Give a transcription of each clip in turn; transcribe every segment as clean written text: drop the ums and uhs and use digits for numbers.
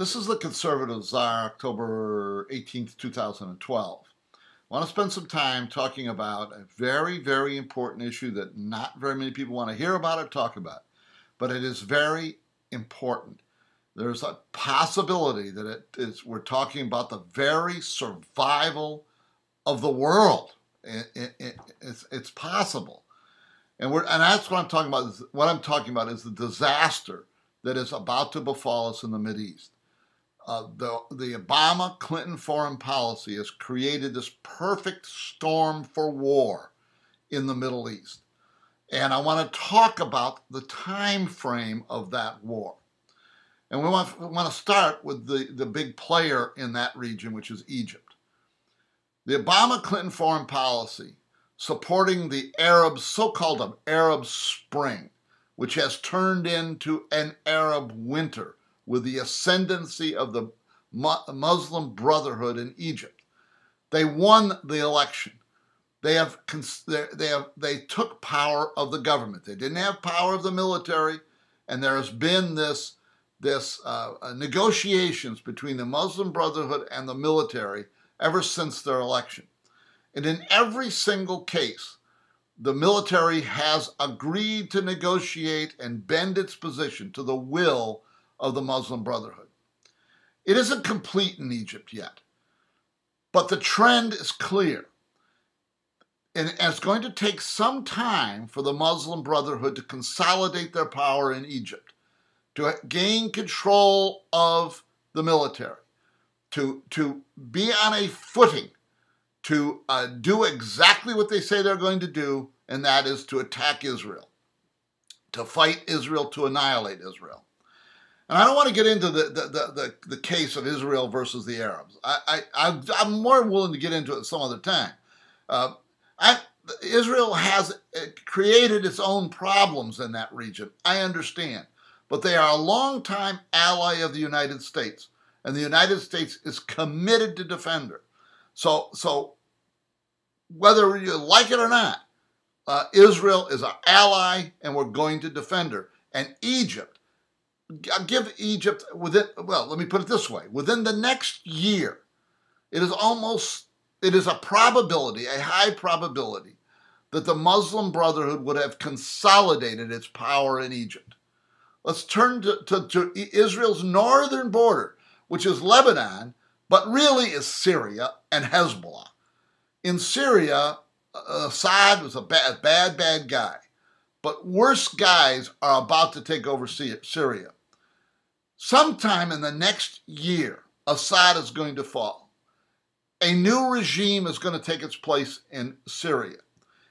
This is the Conservative Czar, October 18th, 2012. I want to spend some time talking about a very, very important issue that not very many people want to hear about or talk about, but it is very important. There's a possibility that we're talking about the very survival of the world. It's possible. And that's what I'm talking about. What I'm talking about is the disaster that is about to befall us in the Mideast. The Obama-Clinton foreign policy has created this perfect storm for war in the Middle East. And I want to talk about the time frame of that war. And we want to start with the big player in that region, which is Egypt. The Obama-Clinton foreign policy supporting the so-called Arab Spring, which has turned into an Arab winter, with the ascendancy of the Muslim Brotherhood in Egypt. They won the election. They took power of the government. They didn't have power of the military, and there has been this negotiations between the Muslim Brotherhood and the military ever since their election. And in every single case, the military has agreed to negotiate and bend its position to the will of the Muslim Brotherhood. It isn't complete in Egypt yet, but the trend is clear. And it's going to take some time for the Muslim Brotherhood to consolidate their power in Egypt, to gain control of the military, to be on a footing, to do exactly what they say they're going to do, and that is to attack Israel, to fight Israel, to annihilate Israel. And I don't want to get into the case of Israel versus the Arabs. I'm more willing to get into it some other time. Israel has created its own problems in that region. I understand. But they are a longtime ally of the United States. And the United States is committed to defend her. So whether you like it or not, Israel is our ally, and we're going to defend her. And Egypt, I'll give Egypt let me put it this way. Within the next year, it is a probability, a high probability, that the Muslim Brotherhood would have consolidated its power in Egypt. Let's turn to Israel's northern border, which is Lebanon, but really is Syria and Hezbollah. In Syria, Assad was a bad guy, but worse guys are about to take over Syria. Sometime in the next year, Assad is going to fall. A new regime is going to take its place in Syria.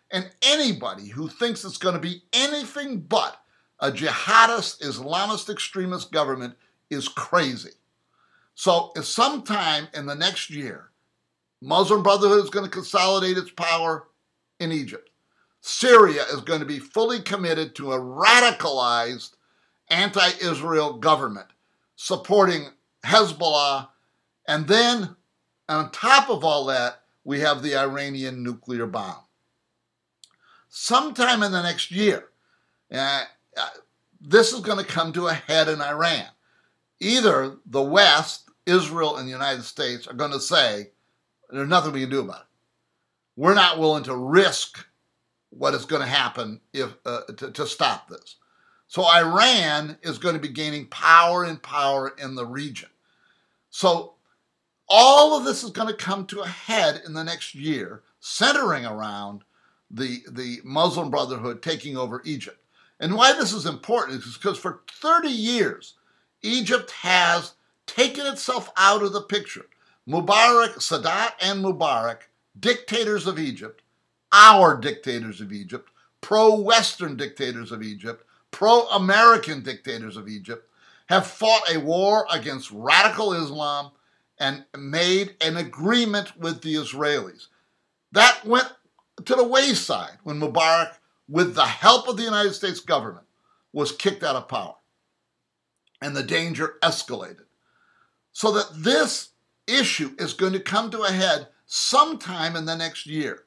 And anybody who thinks it's going to be anything but a jihadist, Islamist extremist government is crazy. So sometime in the next year, Muslim Brotherhood is going to consolidate its power in Egypt. Syria is going to be fully committed to a radicalized anti-Israel government, supporting Hezbollah. And then, on top of all that, we have the Iranian nuclear bomb. Sometime in the next year, this is going to come to a head in Iran. Either the West, Israel, and the United States are going to say, there's nothing we can do about it. We're not willing to risk what is going to happen to stop this. So Iran is going to be gaining power in the region. So all of this is going to come to a head in the next year, centering around the Muslim Brotherhood taking over Egypt. And why this is important is because for 30 years, Egypt has taken itself out of the picture. Sadat and Mubarak, dictators of Egypt, our dictators of Egypt, pro-Western dictators of Egypt, pro-American dictators of Egypt, have fought a war against radical Islam and made an agreement with the Israelis. That went to the wayside when Mubarak, with the help of the United States government, was kicked out of power. And the danger escalated. So that this issue is going to come to a head sometime in the next year.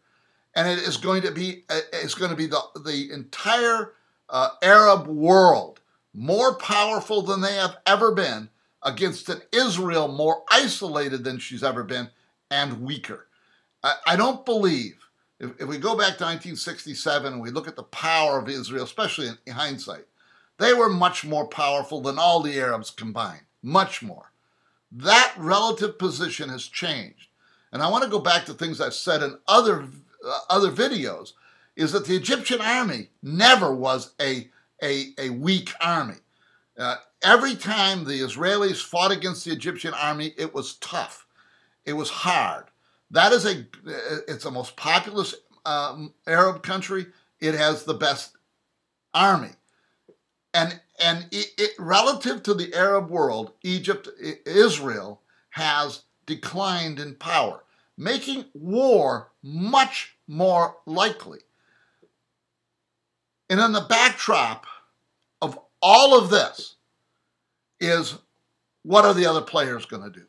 And it is going to be the entire Arab world, more powerful than they have ever been, against an Israel more isolated than she's ever been and weaker. I don't believe, if we go back to 1967 and we look at the power of Israel, especially in hindsight, they were much more powerful than all the Arabs combined, much more. That relative position has changed. And I want to go back to things I've said in other videos, is that the Egyptian army never was a weak army. Every time the Israelis fought against the Egyptian army, it was tough. It was hard. It's the most populous Arab country. It has the best army. And relative to the Arab world, Israel has declined in power, making war much more likely. And in the backdrop of all of this is, what are the other players going to do?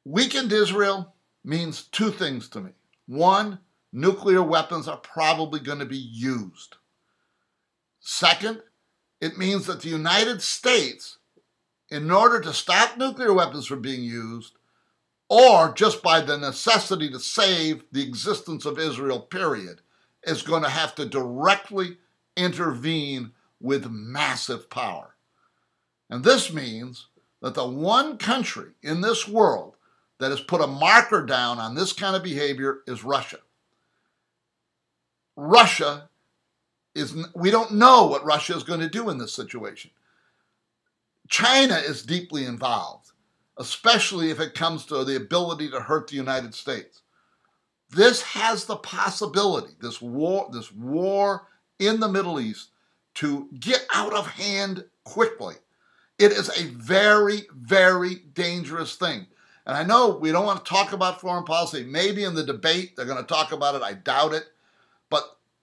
Weakened Israel means two things to me. One, nuclear weapons are probably going to be used. Second, it means that the United States, in order to stop nuclear weapons from being used, or just by the necessity to save the existence of Israel, period, is going to have to directly intervene with massive power. And this means that the one country in this world that has put a marker down on this kind of behavior is Russia. We don't know what Russia is going to do in this situation. China is deeply involved, especially if it comes to the ability to hurt the United States. This has the possibility, this war in the Middle East, to get out of hand quickly. It is a very, very dangerous thing. And I know we don't want to talk about foreign policy. Maybe in the debate they're going to talk about it. I doubt it.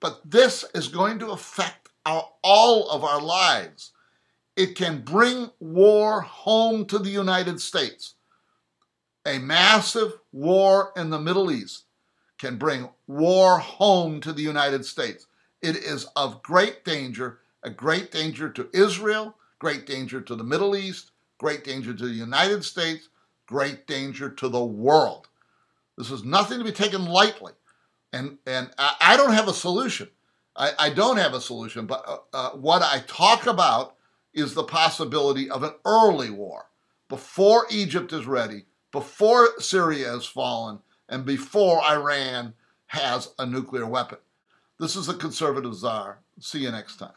But this is going to affect all of our lives. It can bring war home to the United States. A massive war in the Middle East can bring war home to the United States. It is of great danger, a great danger to Israel, great danger to the Middle East, great danger to the United States, great danger to the world. This is nothing to be taken lightly. And I don't have a solution. I don't have a solution, but what I talk about is the possibility of an early war, before Egypt is ready, before Syria has fallen, and before Iran has a nuclear weapon. This is the Conservative Czar. See you next time.